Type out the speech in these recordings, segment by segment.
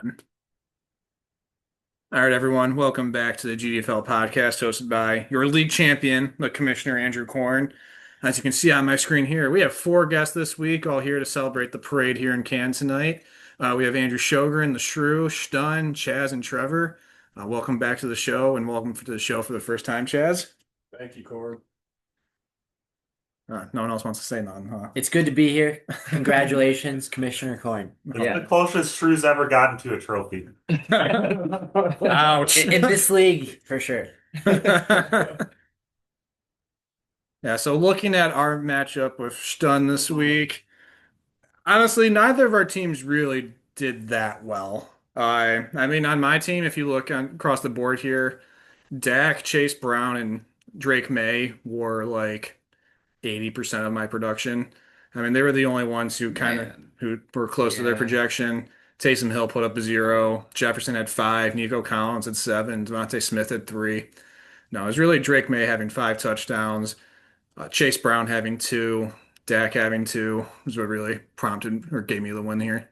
One. All right, everyone. Welcome back to the GDFL podcast hosted by your league champion, the Commissioner Andrew Korn. As you can see on my screen here, we have four guests this week, all here to celebrate the parade here in Canton tonight. We have Andrew Sjogren, the Shrew, Stun, Chaz, and Trevor. Welcome back to the show, and welcome to the show for the first time, Chaz. Thank you, Corey. No one else wants to say nothing, huh? It's good to be here. Congratulations, Commissioner Coyne. The closest Shrew's ever gotten to a trophy. Ouch. In this league, for sure. Yeah, so looking at our matchup with Stun this week, honestly, neither of our teams really did that well. I mean, on my team, if you look across the board here, Dak, Chase Brown, and Drake May were like 80% of my production. I mean, they were the only ones who were close to their Yeah. projection. Taysom Hill put up a 0. Jefferson had 5. Nico Collins had 7. Devontae Smith had 3. No, it was really Drake May having 5 touchdowns. Chase Brown having 2, Dak having 2 was what really prompted or gave me the win here.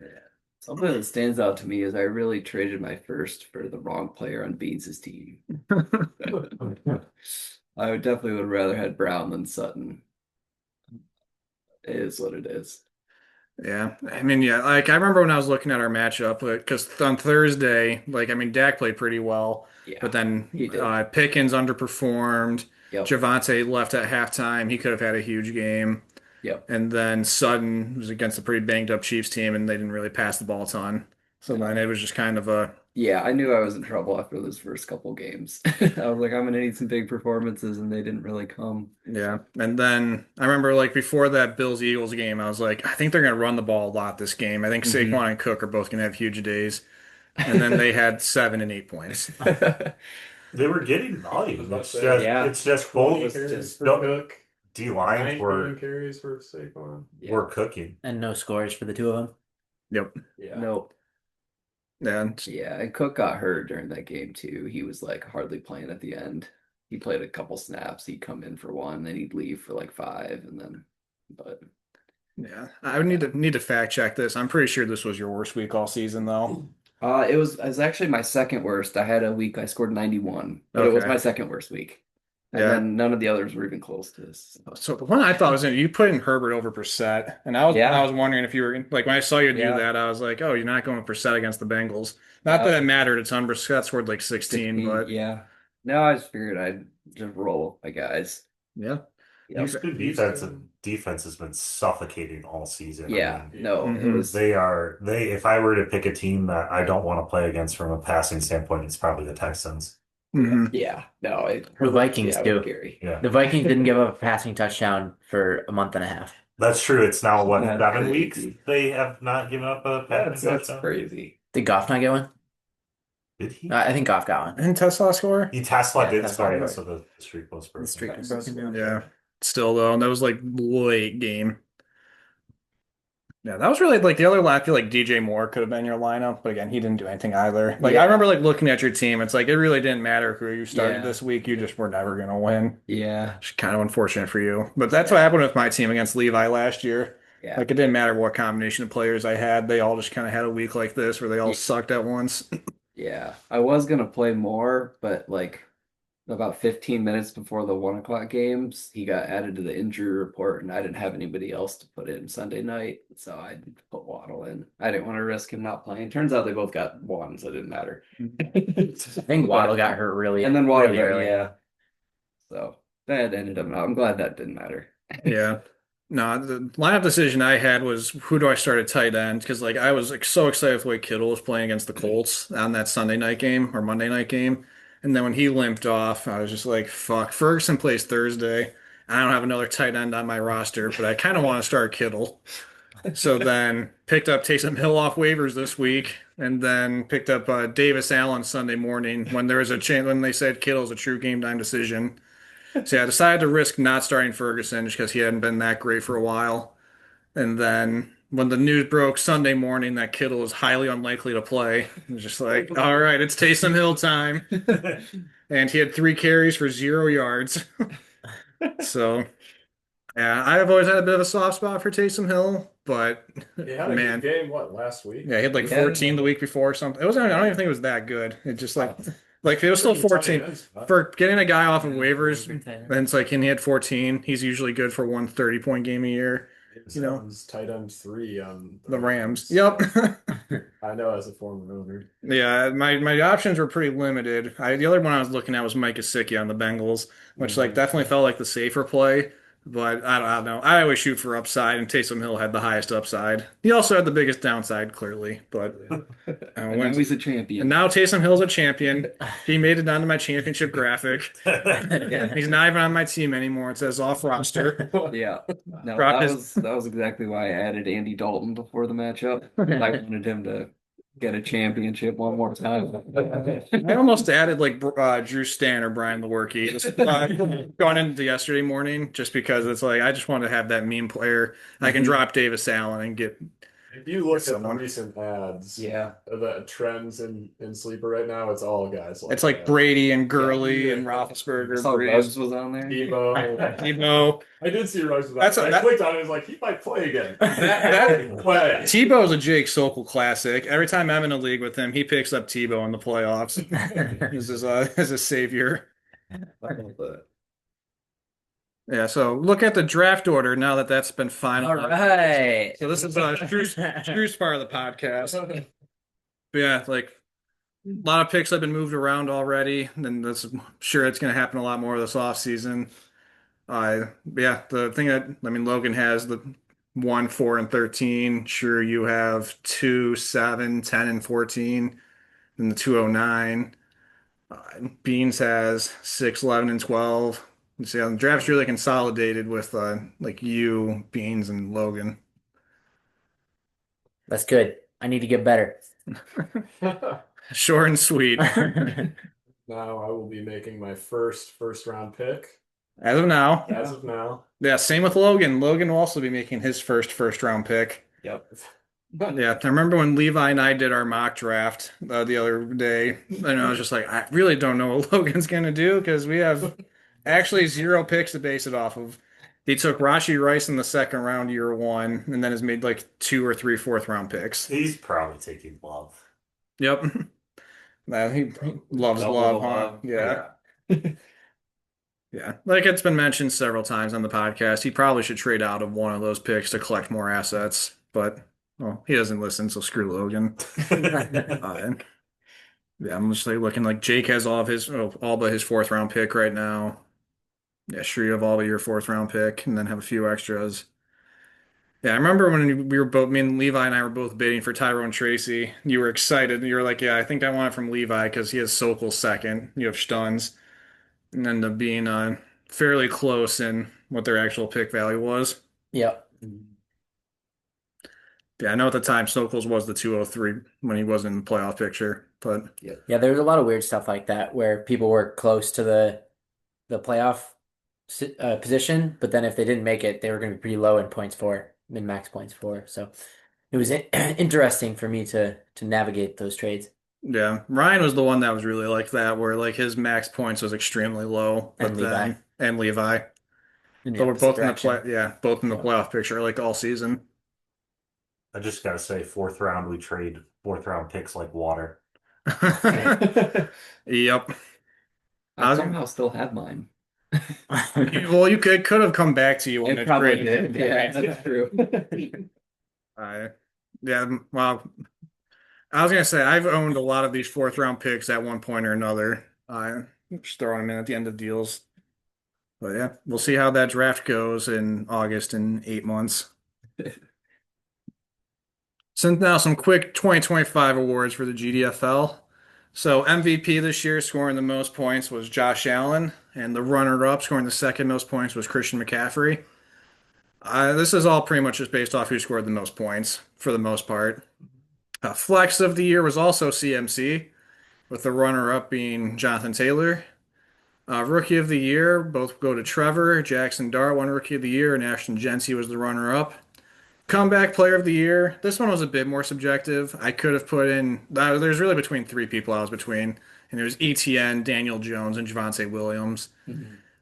Yeah. Something that stands out to me is I really traded my first for the wrong player on Beans' team. I would definitely would rather had Brown than Sutton. It is what it is. Yeah, I mean, yeah, like I remember when I was looking at our matchup, because on Thursday, like I mean, Dak played pretty well, Yeah, but then he did. Pickens underperformed. Yep. Javonte left at halftime. He could have had a huge game. Yep. And then Sutton was against a pretty banged up Chiefs team, and they didn't really pass the ball a ton. So then it was just kind of a Yeah, I knew I was in trouble after those first couple games. I was like, I'm gonna need some big performances, and they didn't really come. yeah. And then I remember like before that Bills Eagles game, I was like, I think they're gonna run the ball a lot this game. I think Mhm. Saquon and Cook are both gonna have huge days. And then they had 7 and 8 points. They were getting volume. Yeah. It's just 20 both carries for no, Cook, D lines 19 carries for Saquon. were cooking. And no scores for the two of them. Yep. Yeah. Nope. And Yeah, and Cook got hurt during that game too. He was like hardly playing at the end. He played a couple snaps. He'd come in for one, then he'd leave for like five, and then but yeah, I would need to fact check this. I'm pretty sure this was your worst week all season though. it was actually my second worst. I had a week I scored 91, but it was Okay. my second worst week. And Yeah. then none of the others were even close to this. So the one I thought was in you put in Herbert over Brissett, and Yeah. I was wondering if you were like when I saw you do Yeah. that, I was like, oh, you're not going with Brissett against the Bengals. Not Yeah. that it mattered a ton. Brissett scored like 16, but Yeah. No, I just figured I'd just roll with my guys. yeah. Yep. Houston defense has been suffocating all season. Yeah, I mean, no, it Mhm. was they if I were to pick a team that I don't want to play against from a passing standpoint, it's probably the Texans. Mhm. yeah, no, The Vikings yeah, do. Gary. Yeah. The Vikings didn't give up a passing touchdown for a month and a half. That's true. It's now what, That's 7 crazy. weeks they have not given up a passing That's touchdown? crazy. Did Goff not get one? Did he? I think Goff got one. And Tesla score? Tesla Yeah, did Tesla score, did. so the streak was broken. The streak was broken down. Yeah. Still though, and that was like late game. Yeah, that was really like the other line. I feel like DJ Moore could have been your lineup, but again, he didn't do anything either. Like I Yeah. remember like looking at your team, it's like it really didn't matter who you started Yeah. this week. You just were never gonna win. Yeah, It's kind of unfortunate for you. But that's what happened with my team against Levi last year. yeah. Like it didn't matter what combination of players I had, they all just kind of had a week like this where they all Yeah. sucked at once. Yeah, I was gonna play more, but like about 15 minutes before the 1 o'clock games, he got added to the injury report, and I didn't have anybody else to put in Sunday night, so I put Waddle in. I didn't want to risk him not playing. Turns out they both got one, so it didn't matter. I think Waddle got hurt really, And then Waddle really got, early. yeah. So that ended up. I'm glad that didn't matter. Yeah. No, the lineup decision I had was who do I start at tight end? Because like I was like so excited with the way Kittle was playing against the Colts on that Sunday night game or Monday night game. And then when he limped off, I was just like, fuck. Ferguson plays Thursday. I don't have another tight end on my roster, but I kind of want to start Kittle. So then picked up Taysom Hill off waivers this week, and then picked up Davis Allen Sunday morning when there was a chance when they said Kittle's a true game time decision. So yeah, I decided to risk not starting Ferguson just because he hadn't been that great for a while. And then when the news broke Sunday morning that Kittle was highly unlikely to play, it was just like, all right, it's Taysom Hill time. And he had 3 carries for 0 yards. So Yeah, I've always had a bit of a soft spot for Taysom Hill, but He had a good man, game, what, last week? yeah, he had like Yeah. 14 the week before or something. It wasn't, I don't even think it was that good. It just like it was still Pretty tight 14 ends, huh? for getting a guy off of Yeah, waivers. pretty tight. Then it's like, and he had 14. He's usually good for one 30-point game a year. James You know, Evans, tight end 3 on the Rams. Rams. Yep. I know as a former owner. Yeah, my options were pretty limited. The other one I was looking at was Mike Gesicki on the Bengals, which like definitely felt like the safer play. But I don't know. I always shoot for upside, and Taysom Hill had the highest upside. He also had the biggest downside, clearly. But And when now he's a and champion. now Taysom Hill's a champion. He made it onto my championship graphic. Yeah. He's not even on my team anymore. It says off roster. Yeah. No, Dropped that was exactly why I added Andy Dalton before the matchup. I wanted him to get a championship one more time. I almost added like Drew Stan or Brian Lewerke going into yesterday morning just because it's like I just want to have that meme player. I can drop Davis Allen and get If you look at the someone. recent ads, Yeah. the trends in Sleeper right now, it's all guys like It's like that. Brady and Gurley Yeah. and Roethlisberger, Saw Breeze, Ruggs was on there. Debo. you know. I did see Ruggs with That's that. that- I clicked on it. It was like he might play again. That- Play. Tebow's a Jake Sokol classic. Every time I'm in a league with him, he picks up Tebow in the playoffs. This is as a savior. Yeah, so look at the draft order now that that's been All finalized. right. So this is Drew's part of the podcast. But yeah, like a lot of picks have been moved around already, and that's I'm sure it's going to happen a lot more this offseason. Yeah, the thing that I mean, Logan has the 1, 4, and 13. Sure, you have 2, 7, 10, and 14, and the 209. Beans has 6, 11, and 12. You see, the draft's really consolidated with like you, Beans, and Logan. That's good. I need to get better. Short and sweet. Now I will be making my first round pick As of now. as of now. Yeah, same with Logan. Logan will also be making his first round pick. Yep. Yeah, I remember when Levi and I did our mock draft the other day, and I was just like, I really don't know what Logan's gonna do because we have actually 0 picks to base it off of. He took Rashi Rice in the second round, year 1, and then has made like 2 or 3 fourth round picks. He's probably taking love. Yep. He loves Double love, huh? love. Yeah. Yeah. Like it's been mentioned several times on the podcast, he probably should trade out of one of those picks to collect more assets, but well, he doesn't listen, so screw Logan. Yeah, I'm just like looking like Jake has all but his fourth round pick right now. Yeah, sure you have all but your fourth round pick and then have a few extras. Yeah, I remember when we were both, me and Levi and I were both bidding for Tyrone Tracy. You were excited. You were like, yeah, I think I want it from Levi because he has Sokol second. You have Stunz. And ended up being fairly close in what their actual pick value was. Yep. Yeah, I know at the time Sokol's was the 203 when he wasn't in the playoff picture, but Yeah, there was a lot of weird stuff like that where people were close to the playoff position, but then if they didn't make it, they were going to be pretty low in points for, min-max points for. So it was interesting for me to navigate those trades. yeah, Ryan was the one that was really like that, where like his max points was extremely low, but And then and Levi, In the but we're opposite both in the direction. both in the Yeah. playoff picture like all season. I just gotta say, fourth round, we trade fourth round picks like water. Yep. I somehow still have mine. Well, you could have come back to you when It it probably traded. did. Yeah, that's true. Yeah, well, I was gonna say I've owned a lot of these fourth round picks at one point or another. Just throwing them in at the end of deals. But yeah, we'll see how that draft goes in August in 8 months. So now some quick 2025 awards for the GDFL. So MVP this year scoring the most points was Josh Allen, and the runner-up scoring the second most points was Christian McCaffrey. This is all pretty much just based off who scored the most points for the most part. Flex of the year was also CMC, with the runner-up being Jonathan Taylor. Rookie of the year, both go to Trevor. Jackson Dart won Rookie of the Year, and Ashton Jency was the runner-up. Comeback Player of the Year. This one was a bit more subjective. I could have put in. There's really between 3 people I was between, and it was ETN, Daniel Jones, and Javonte Williams.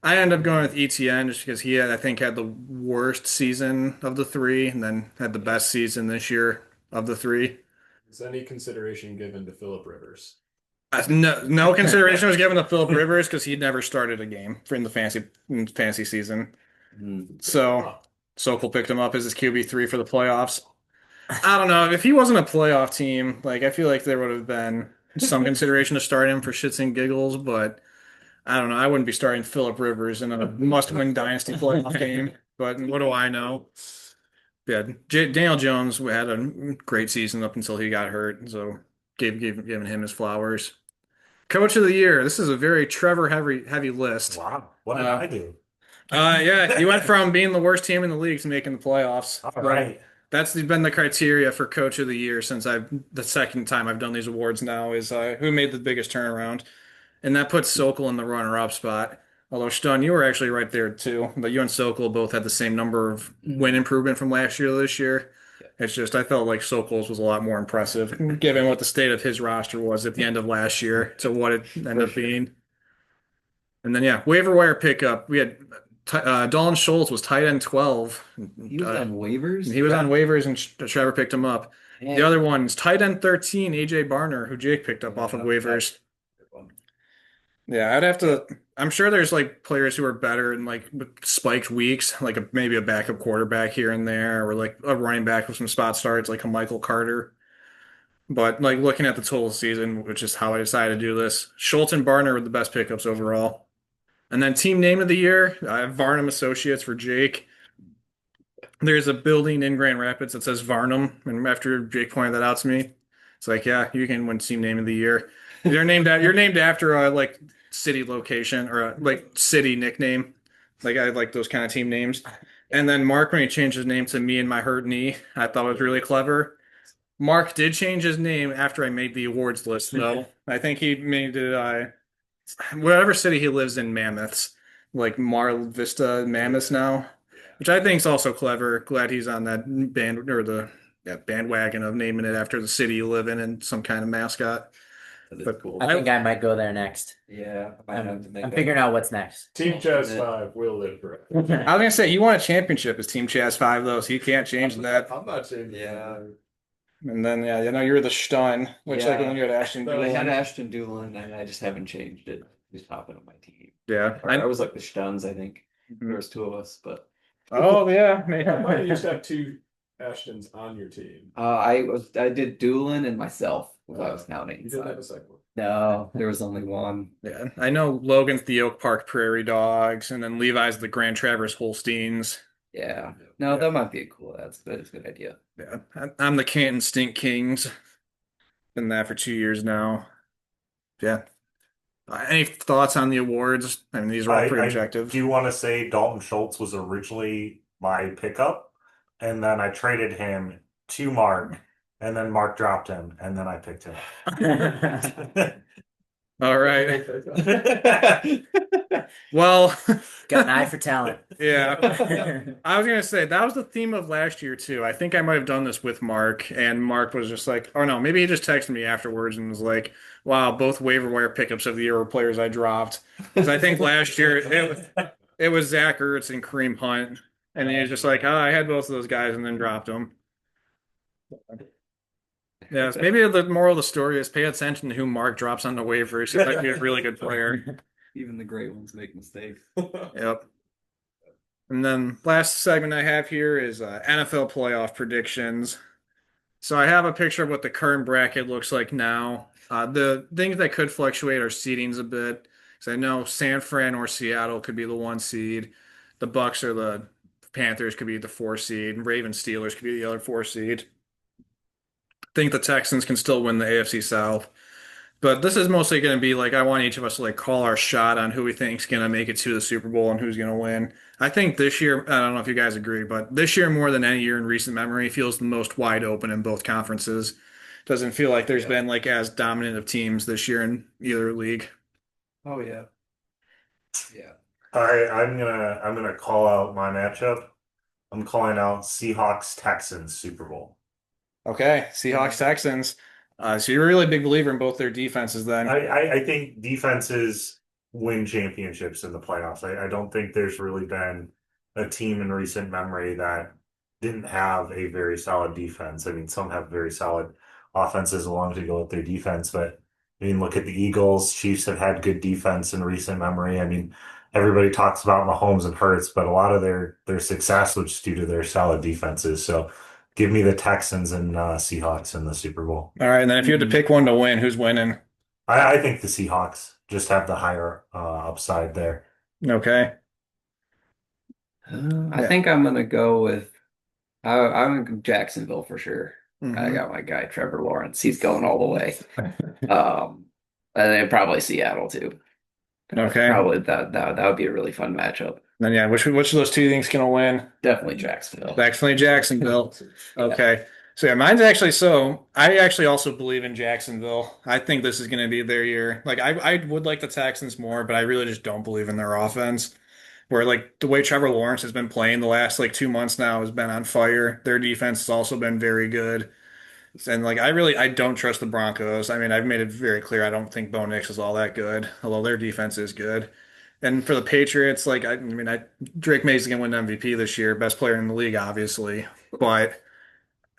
I ended up going with ETN just because he had, I think, had the worst season of the three, and then had the best season this year of the three. Is any consideration given to Philip Rivers? No consideration was given to Philip Rivers because he never started a game for in the fantasy season. So Sokol picked him up as his QB3 for the playoffs. I don't know if he wasn't a playoff team. Like I feel like there would have been some consideration to start him for shits and giggles, but I don't know. I wouldn't be starting Philip Rivers in a must-win dynasty playoff game. But what do I know? Yeah, Daniel Jones had a great season up until he got hurt, so giving him his flowers. Coach of the year. This is a very Trevor heavy list. Wow. What did Uh, I do? yeah, he went from being the worst team in the league to making the playoffs. All But right. that's been the criteria for Coach of the Year since the second time I've done these awards now is who made the biggest turnaround, and that puts Sokol in the runner-up spot. Although Stun, you were actually right there too, but you and Sokol both had the same number of win improvement from last year to this year. It's just I felt like Sokol's was a lot more impressive, given what the state of his roster was at the end of last year to what it ended up being. And then yeah, waiver wire pickup. We had Dalton Schultz was tight end 12. He was on waivers. He was on waivers and Trevor picked him up. Man. The other one's tight end 13, AJ Barner, who Jake picked up off of waivers. Yeah, I'd have to. I'm sure there's like players who are better in like spiked weeks, like maybe a backup quarterback here and there, or like a running back with some spot starts, like a Michael Carter. But like looking at the total season, which is how I decided to do this, Schultz and Barner were the best pickups overall. And then team name of the year, I have Varnum Associates for Jake. There's a building in Grand Rapids that says Varnum, and after Jake pointed that out to me, it's like, yeah, you can win team name of the year. You're named after a like city location or a like city nickname. Like I like those kind of team names. And then Mark, when he changed his name to Me and My Hurt Knee, I thought it was really clever. Mark did change his name after I made the awards list, though. I think he made it whatever city he lives in, Mammoths, like Mar Vista Mammoths now, which I think is also clever. Glad he's on that band or the bandwagon of naming it after the city you live in and some kind of mascot. That is But cool. I think I might go there next. Yeah, I might have to make I'm that. figuring out what's next. Team Chaz 5 will live forever. I was gonna say you won a championship as Team Chaz 5 though, so you can't change that. I'm not changing. Yeah. And then yeah, you're the Stun, which like Yeah. when you had Ashton So I had Doolin. Ashton Doolin, and I just haven't changed it. He's popping on my team. Yeah. Or I was like the Stuns, I think. Mhm. There was two of us, but Oh yeah, Why do you man. used to have two Ashtons on your team? I did Doolin and myself if I was You counting. didn't have a second one. No, there was only one. Yeah, I know Logan's the Oak Park Prairie Dogs, and then Levi's the Grand Traverse Holsteins. Yeah. No, that might be cool. That's a good idea. Yeah, I'm the Canton Stink Kings. Been that for 2 years now. Yeah. Any thoughts on the awards? I mean, these are all pretty I objective. do want to say Dalton Schultz was originally my pickup, and then I traded him to Mark, and then Mark dropped him, and then I picked him. All right. Well, Got an eye for talent. yeah. I was gonna say that was the theme of last year too. I think I might have done this with Mark, and Mark was just like, or no, maybe he just texted me afterwards and was like, "Wow, both waiver wire pickups of the year were players I dropped." Because I think last year it was Zach Ertz and Kareem Hunt, and he was just like, "Oh, I had both of those guys and then dropped them." Yes, maybe the moral of the story is pay attention to who Mark drops on the waivers. He might be a really good player. Even the great ones make mistakes. Yep. And then last segment I have here is NFL playoff predictions. So I have a picture of what the current bracket looks like now. The things that could fluctuate are seedings a bit. So I know San Fran or Seattle could be the 1 seed. The Bucks or the Panthers could be the 4 seed. Ravens Steelers could be the other 4 seed. Think the Texans can still win the AFC South. But this is mostly going to be like I want each of us to like call our shot on who we think's going to make it to the Super Bowl and who's going to win. I think this year, I don't know if you guys agree, but this year more than any year in recent memory feels the most wide open in both conferences. Doesn't feel like there's been like as dominant of teams this year in either league. Oh yeah. Yeah. All right, I'm gonna call out my matchup. I'm calling out Seahawks Texans Super Bowl. Okay, Seahawks Texans. So you're a really big believer in both their defenses then. I think defenses win championships in the playoffs. I don't think there's really been a team in recent memory that didn't have a very solid defense. I mean, some have very solid offenses along to go with their defense, but I mean, look at the Eagles. Chiefs have had good defense in recent memory. I mean, everybody talks about Mahomes and Hurts, but a lot of their success was due to their solid defenses. So give me the Texans and Seahawks in the Super Bowl. All right, and then if you had to pick one to win, who's winning? I think the Seahawks just have the higher upside there. Okay. I Yeah. think I'm gonna go with I'm gonna go Jacksonville for sure. I Hmm. got my guy Trevor Lawrence. He's going all the way. And then probably Seattle too. Okay. Probably that would be a really fun matchup. Then yeah, which of those two things gonna win? Definitely Jacksonville. Definitely Jacksonville. Okay. So yeah, mine's actually I actually also believe in Jacksonville. I think this is going to be their year. Like I would like the Texans more, but I really just don't believe in their offense. Where like the way Trevor Lawrence has been playing the last like 2 months now has been on fire. Their defense has also been very good. And like I don't trust the Broncos. I mean, I've made it very clear I don't think Bo Nix is all that good, although their defense is good. And for the Patriots, like I mean, Drake May's gonna win MVP this year, best player in the league, obviously. But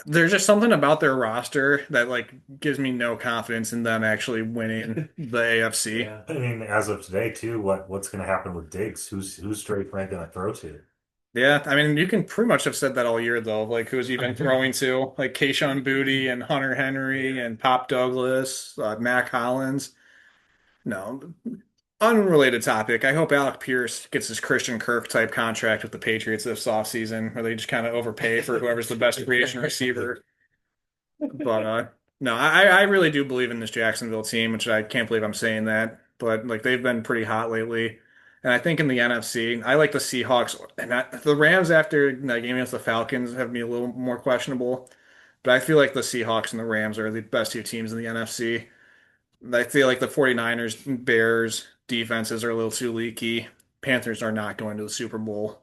there's just something about their roster that like gives me no confidence in them actually winning the AFC. Yeah. I mean, as of today, too, what's going to happen with Diggs? Who's Drake May going to throw to? Yeah, I mean, you can pretty much have said that all year though. Like who's he been throwing to? Like Kayshawn Boutte and Hunter Henry and Pop Douglas, Mac Hollins. No, unrelated topic. I hope Alec Pierce gets his Christian Kirk type contract with the Patriots this offseason, where they just kind of overpay for whoever's the best creation receiver. But no, I really do believe in this Jacksonville team, which I can't believe I'm saying that. But like they've been pretty hot lately. And I think in the NFC, I like the Seahawks and the Rams after that game against the Falcons have me a little more questionable. But I feel like the Seahawks and the Rams are the best two teams in the NFC. I feel like the 49ers and Bears defenses are a little too leaky. Panthers are not going to the Super Bowl.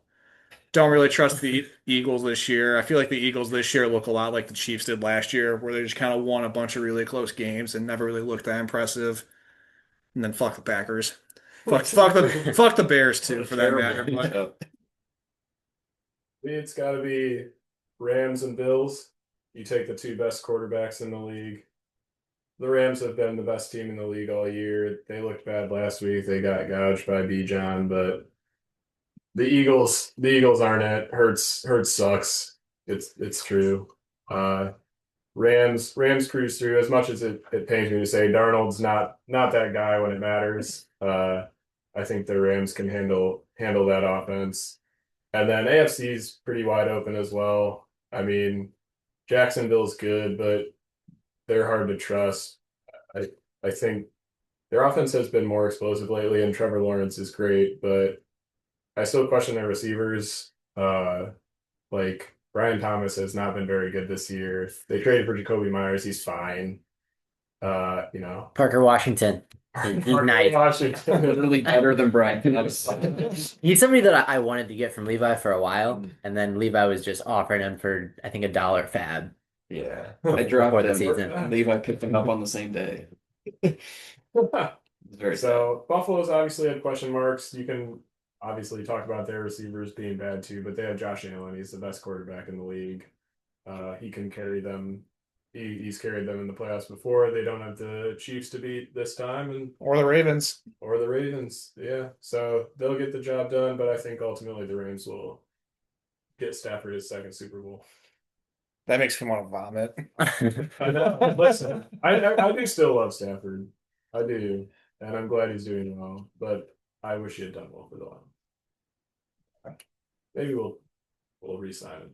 Don't really trust the Eagles this year. I feel like the Eagles this year look a lot like the Chiefs did last year, where they just kind of won a bunch of really close games and never really looked that impressive. And then fuck the Packers. Fuck the Bears too, for that matter. But It's got to be Rams and Bills. You take the two best quarterbacks in the league. The Rams have been the best team in the league all year. They looked bad last week. They got gouged by Bijan, but the Eagles aren't it. Hurts sucks. It's true. Uh, Rams cruise through as much as it pains me to say Darnold's not that guy when it matters. I think the Rams can handle that offense. And then AFC's pretty wide open as well. I mean, Jacksonville's good, but they're hard to trust. I I think their offense has been more explosive lately, and Trevor Lawrence is great, but I still question their receivers. Like Brian Thomas has not been very good this year. They traded for Jacoby Myers, he's fine. You know, Parker Washington. He's nice. Washington. Literally better than Brian. He's somebody that I wanted to get from Levi for a while, and then Levi was just offering him for I think $1 fab. Yeah, Before I dropped the him. season. Levi picked him up on the same day. It's very sad. So Buffalo's obviously had question marks. You can obviously talk about their receivers being bad too, but they have Josh Allen. He's the best quarterback in the league. He can carry them. He's carried them in the playoffs before. They don't have the Chiefs to beat this time, and or the Ravens. or the Ravens. Yeah, so they'll get the job done. But I think ultimately the Rams will get Stafford his second Super Bowl. That makes me want to vomit. I know. Listen, I do still love Stafford. I do, and I'm glad he's doing well. But I wish he had done well for the Lions. Maybe we'll re-sign him.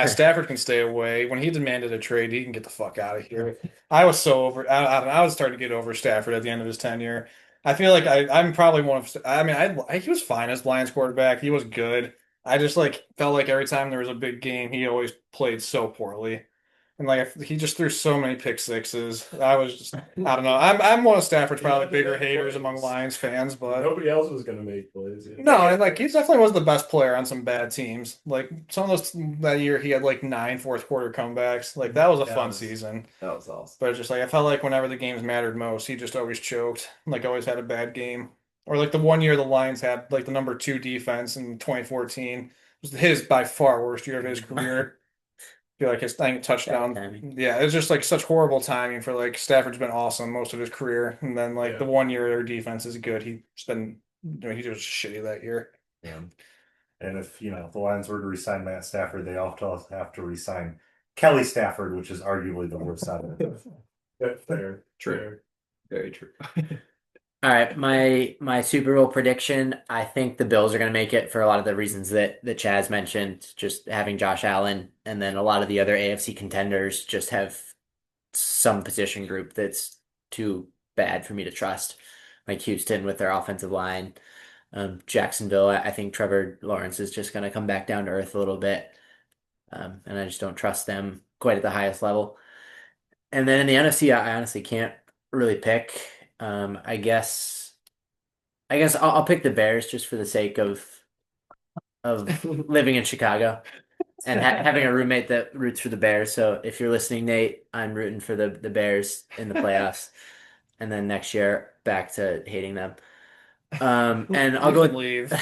Stafford can stay away. When he demanded a trade, he can get the fuck out of here. I was so over. I was starting to get over Stafford at the end of his tenure. I feel like I'm probably one of. I mean, he was fine as Lions quarterback. He was good. I just like felt like every time there was a big game, he always played so poorly. And like he just threw so many pick sixes. I was just, I don't know. I'm one of Stafford's He had probably to bigger make haters plays. among Lions fans, but Nobody else was going to make plays. Yeah. no, and like he definitely was the best player on some bad teams. Like some of those that year he had like 9 fourth quarter comebacks. Like that was a fun season. That was awesome. But it's just like I felt like whenever the games mattered most, he just always choked. Like always had a bad game. Or like the one year the Lions had like the number 2 defense in 2014 was his by far worst year of his career. I feel like his thing Bad touchdown. timing. Yeah, it's just like such horrible timing for like Stafford's been awesome most of his career, and then like Yeah. the one year their defense is good, he's been he was shitty that year. Yeah. And if the Lions were to resign Matt Stafford, they also have to resign Kelly Stafford, which is arguably the worst out of it. Yeah, fair. True. Fair. Very true. All right, my Super Bowl prediction. I think the Bills are going to make it for a lot of the reasons that Chaz mentioned. Just having Josh Allen, and then a lot of the other AFC contenders just have some position group that's too bad for me to trust, like Houston with their offensive line. Jacksonville, I think Trevor Lawrence is just going to come back down to earth a little bit, and I just don't trust them quite at the highest level. And then in the NFC, I honestly can't really pick. I guess I'll pick the Bears just for the sake of living in Chicago and having a roommate that roots for the Bears. So if you're listening, Nate, I'm rooting for the Bears in the playoffs, and then next year back to hating them. And I'll You go can with leave.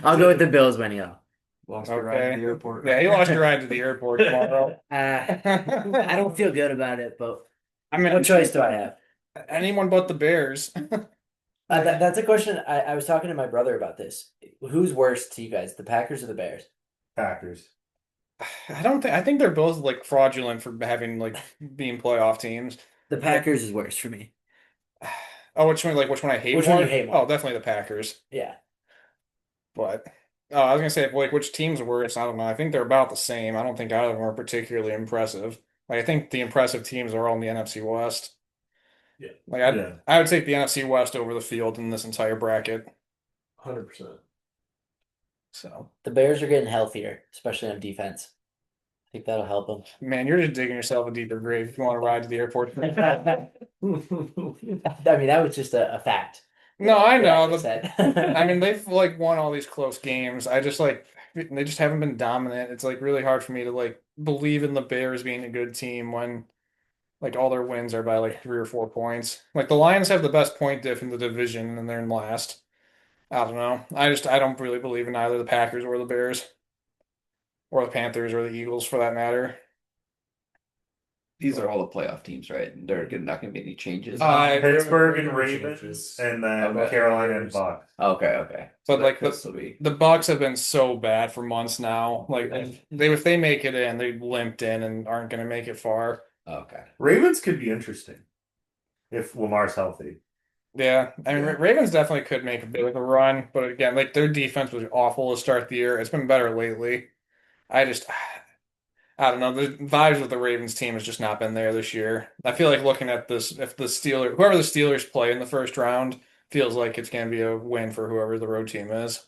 I'll go with the Bills winning it all. Lost your ride to Okay. the airport. Yeah, he lost your ride to the airport tomorrow. I don't feel good about it, but I mean, what choice do I have? anyone but the Bears. That's a question. I was talking to my brother about this. Who's worse to you guys, the Packers or the Bears? Packers. I think they're both like fraudulent for having like being playoff teams. The Packers is worse for me. Oh, which one I hate Which one more? you hate more? Oh, definitely the Packers. Yeah. But I was gonna say like which teams are worse. I don't know. I think they're about the same. I don't think either of them are particularly impressive. Like I think the impressive teams are all in the NFC West. Yeah. Like Yeah. I would take the NFC West over the field in this entire bracket. 100%. So The Bears are getting healthier, especially on defense. I think that'll help them. man, you're just digging yourself a deeper grave if you want to ride to the airport. I mean, that was just a fact. No, I know. Like I said. I mean, they've like won all these close games. I just like they just haven't been dominant. It's like really hard for me to like believe in the Bears being a good team when like all their wins are by like 3 or 4 points. Like the Lions have the best point diff in the division and they're in last. I don't know. I don't really believe in either the Packers or the Bears or the Panthers or the Eagles for that matter. These are all the playoff teams, right? Not going to be any changes. Pittsburgh and Changes. Ravens, and then Okay. Carolina and Bucks. Okay. But that like could still be. the Bucks have been so bad for months now. Like if they make it in, they limped in and aren't going to make it far. Okay. Ravens could be interesting if Lamar's healthy. Yeah, I mean Ravens definitely could make a bit of a run, but again, like their defense was awful to start the year. It's been better lately. I just I don't know. The vibes with the Ravens team has just not been there this year. I feel like looking at this, if whoever the Steelers play in the first round, feels like it's going to be a win for whoever the road team is.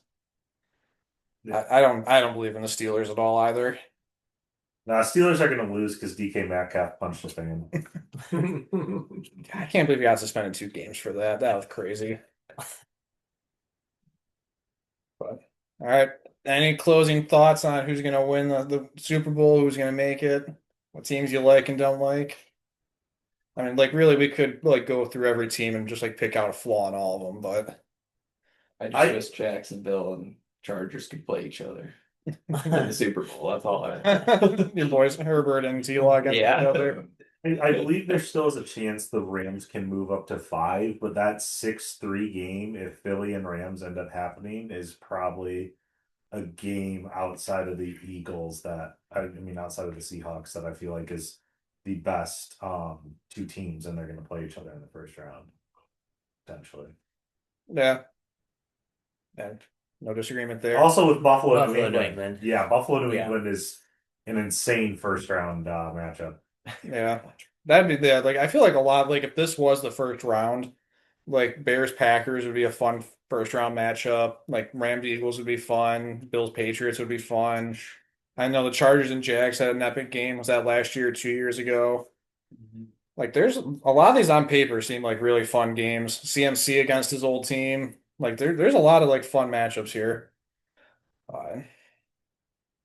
Yeah. I don't believe in the Steelers at all either. Now, Steelers are going to lose because DK Metcalf punched a fan. I can't believe he got suspended 2 games for that. That was crazy. But all right. Any closing thoughts on who's going to win the Super Bowl? Who's going to make it? What teams you like and don't like? I mean, like really, we could like go through every team and just like pick out a flaw in all of them, but I I- just wish Jacksonville and Chargers could play each other in the Super Bowl. That's all I. your boys Herbert and T-Law against each other. I believe there still is a chance the Rams can move up to 5, but that 6-3 game, if Philly and Rams end up happening, is probably a game outside of the Eagles outside of the Seahawks that I feel like is the best 2 teams, and they're going to play each other in the first round, potentially. Yeah. And no disagreement there. Also with Buffalo, Buffalo, New New England. England. Yeah, Buffalo, New Yeah. England is an insane first round matchup. Yeah. That'd be like I feel like a lot like if this was the first round, like Bears Packers would be a fun first round matchup. Like Rams Eagles would be fun. Bills Patriots would be fun. I know the Chargers and Jags had an epic game. Was that last year, 2 years ago? Mhm. Like, there's a lot of these on paper seem like really fun games. CMC against his old team. Like, there's a lot of like fun matchups here. Uh,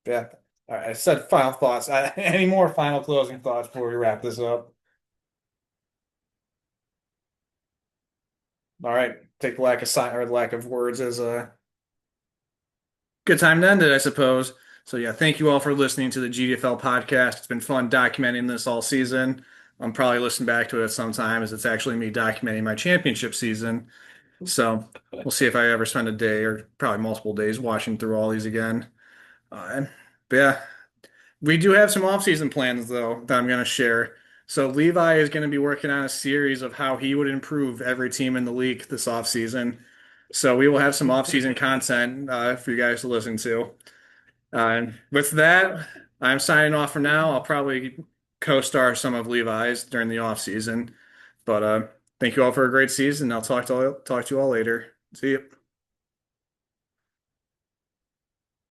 yeah. All right, I said final thoughts. Any more final closing thoughts before we wrap this up? All right. Take the lack of sign or lack of words as a good time to end it, I suppose. So yeah, thank you all for listening to the GDFL podcast. It's been fun documenting this all season. I'm probably listening back to it sometime as it's actually me documenting my championship season. So we'll see if I ever spend a day or probably multiple days watching through all these again. Uh, but yeah, we do have some off-season plans though that I'm going to share. So Levi is going to be working on a series of how he would improve every team in the league this off-season. So we will have some off-season content for you guys to listen to. With that, I'm signing off for now. I'll probably co-star some of Levi's during the off-season. But thank you all for a great season. I'll talk to you all later. See you.